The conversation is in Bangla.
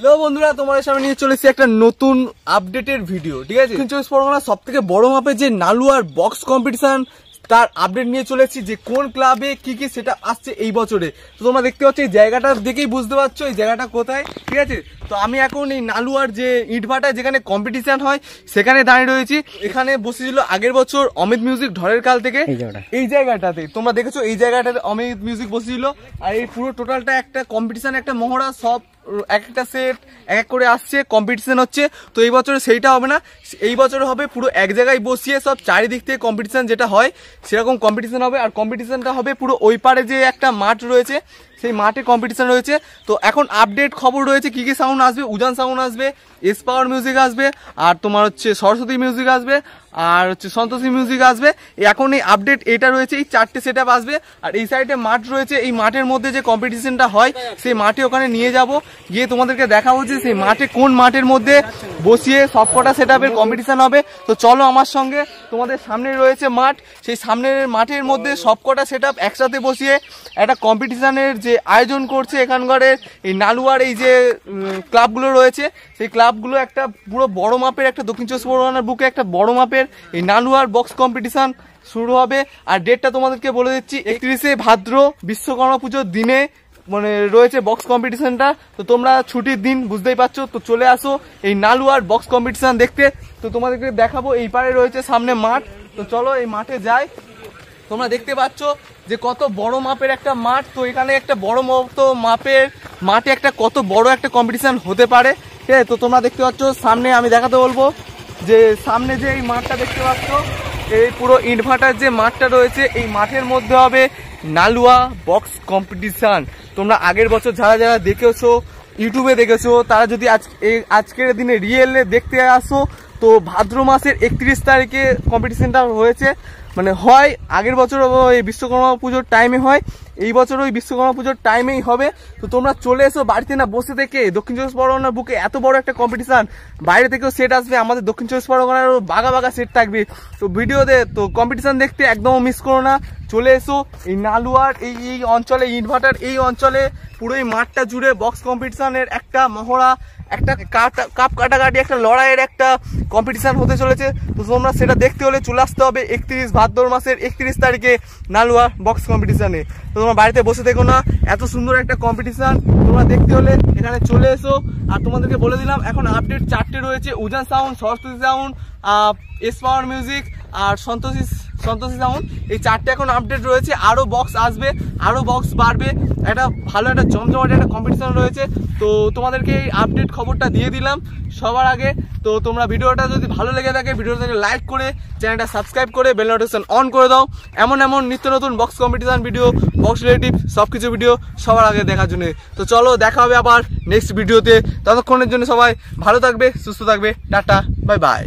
হ্যালো বন্ধুরা, তোমাদের সামনে নিয়ে চলেছি একটা নতুন আপডেটের ভিডিও। ঠিক আছে, দক্ষিণ চব্বিশ পরগনা সব থেকে বড় মাপের যে নালুয়ার বক্স কম্পিটিশন তার আপডেট নিয়ে চলেছি, যে কোন ক্লাবে কি কি সেটা আসছে এই বছরে। তো তোমরা দেখতে পাচ্ছ, এই জায়গাটা দেখেই বুঝতে পারছো এই জায়গাটা কোথায়। ঠিক আছে, তো আমি এখন এই নালুয়ার যে ইটভাটা যেখানে কম্পিটিশন হয় সেখানে দাঁড়িয়ে রয়েছি। এখানে বসেছিল আগের বছর অমিত মিউজিক ঢরের কাল থেকে। এই জায়গাটাতে তোমরা দেখেছো, এই জায়গাটাতে অমিত মিউজিক বসেছিল। আর এই পুরো টোটালটা একটা কম্পিটিশন, একটা মহড়া, সব এক একটা সেট এক এক করে আসছে, কম্পিটিশন হচ্ছে। তো এই বছরে সেইটা হবে না, এই বছরে হবে পুরো এক জায়গায় বসিয়ে সব চারিদিক থেকে কম্পিটিশন যেটা হয় সেরকম কম্পিটিশন হবে। আর কম্পিটিশনটা হবে পুরো ওই পারে যে একটা মাঠ রয়েছে সেই মাঠে কম্পিটিশন রয়েছে। তো এখন আপডেট খবর রয়েছে কি কি সাউন্ড আসবে। উজান সাউন্ড আসবে, এস পাওয়ার মিউজিক আসবে, আর তোমার হচ্ছে সরস্বতী মিউজিক আসবে, আর হচ্ছে সন্তোষী মিউজিক আসবে। এখন এই আপডেট এটা রয়েছে, এই চারটে সেট আপ আসবে। আর এই সাইডে মাঠ রয়েছে, এই মাঠের মধ্যে যে কম্পিটিশনটা হয় সেই মাঠে ওখানে নিয়ে যাব, গিয়ে তোমাদেরকে দেখাবো যে সেই মাঠে কোন মাঠের মধ্যে বসিয়ে সবকটা সেট আপের কম্পিটিশন হবে। তো চলো আমার সঙ্গে, তোমাদের সামনে রয়েছে মাঠ, সেই সামনের মাঠের মধ্যে সবকটা সেট আপ একসাথে বসিয়ে একটা কম্পিটিশনের যে আয়োজন করছে এখানকার এই নালুয়ার এই যে ক্লাবগুলো রয়েছে, সেই ক্লাবগুলো একটা পুরো বড় মাপের একটা দক্ষিণ চব্বিশ পরগনার বুকে একটা বড় মাপের এই নালুয়ার বক্স কম্পিটিশন শুরু হবে। আর ডেটটা তোমাদেরকে বলে দিচ্ছি, 31শে ভাদ্র বিশ্বকর্মা পুজোর দিনে মানে রয়েছে বক্স কম্পিটিশনটা। তো তোমরা ছুটির দিন বুঝতেই পারছো, তো চলে আসো এই নালুয়ার বক্স কম্পিটিশন দেখতে। তো তোমাদেরকে দেখাবো, এই পারে রয়েছে সামনে মাঠ। তো চলো এই মাঠে যাই। তোমরা দেখতে পাচ্ছ যে কত বড় মাপের একটা মাঠ। তো এখানে একটা বড় মতো মাপের মাঠে একটা কত বড় একটা কম্পিটিশন হতে পারে। ঠিক আছে, তো তোমরা দেখতে পাচ্ছ সামনে, আমি দেখাতে বলবো যে সামনে যে এই মাঠটা দেখতে পাচ্ছ, এই পুরো ইটভাটার যে মাঠটা রয়েছে এই মাঠের মধ্যে হবে নালুয়া বক্স কম্পিটিশন। তোমরা আগের বছর যারা যারা দেখেছো, ইউটিউবে দেখেছো, তারা যদি আজকের দিনে রিয়েলে দেখতে আসো, তো ভাদ্র মাসের 31 তারিখে কম্পিটিশনটা হয়েছে, মানে হয় আগের বছর ওই বিশ্বকর্মা পুজোর টাইমে হয়, এই বছর ওই বিশ্বকর্মা পুজোর টাইমেই হবে। তো তোমরা চলে এসো বাড়িতে না বসে থেকে। দক্ষিণ চব্বিশ পরগনার বুকে এত বড় একটা কম্পিটিশন, বাইরে থেকেও সেট আসবে, আমাদের দক্ষিণ চব্বিশ পরগনারও বাগা বাগা সেট থাকবে। তো ভিডিওতে তো কম্পিটিশন দেখতে একদম মিস করো না, চলে এসো এই নালুয়ার এই অঞ্চলে, ইটভাটার এই অঞ্চলে পুরো এই মাঠটা জুড়ে বক্স কম্পিটিশনের একটা মহড়া, একটা কাপ কাটাকাটি, একটা লড়াইয়ের একটা কম্পিটিশন হতে চলেছে। তো তোমরা সেটা দেখতে হলে চলে আসতে হবে 31 ভাদ্র মাসের 31 তারিখে নালুয়া বক্স কম্পিটিশনে। তো তোমরা বাড়িতে বসে থেকো না, এত সুন্দর একটা কম্পিটিশন তোমরা দেখতে হলে এখানে চলে এসো। আর তোমাদেরকে বলে দিলাম এখন আপডেট চারটে রয়েছে, Ujan sound, Saraswati sound, S power music আর সন্তোষী সাউন্ড, এই চারটে এখন আপডেট রয়েছে। আরও বক্স আসবে, আরও বক্স বাড়বে, একটা ভালো একটা জমজমাট একটা কম্পিটিশন রয়েছে। তো তোমাদেরকে এই আপডেট খবরটা দিয়ে দিলাম সবার আগে। তো তোমরা ভিডিওটা যদি ভালো লেগে থাকে, ভিডিওটাকে লাইক করে চ্যানেলটা সাবস্ক্রাইব করে বেল নোটিফিকেশন অন করে দাও, এমন নিত্য নতুন box competition video, box relative সব কিছু ভিডিও সবার আগে দেখার জন্য। তো চলো দেখা হবে আবার নেক্সট ভিডিওতে। ততক্ষণের জন্য সবাই ভালো থাকবে, সুস্থ থাকবে, টাটা, বাই বাই।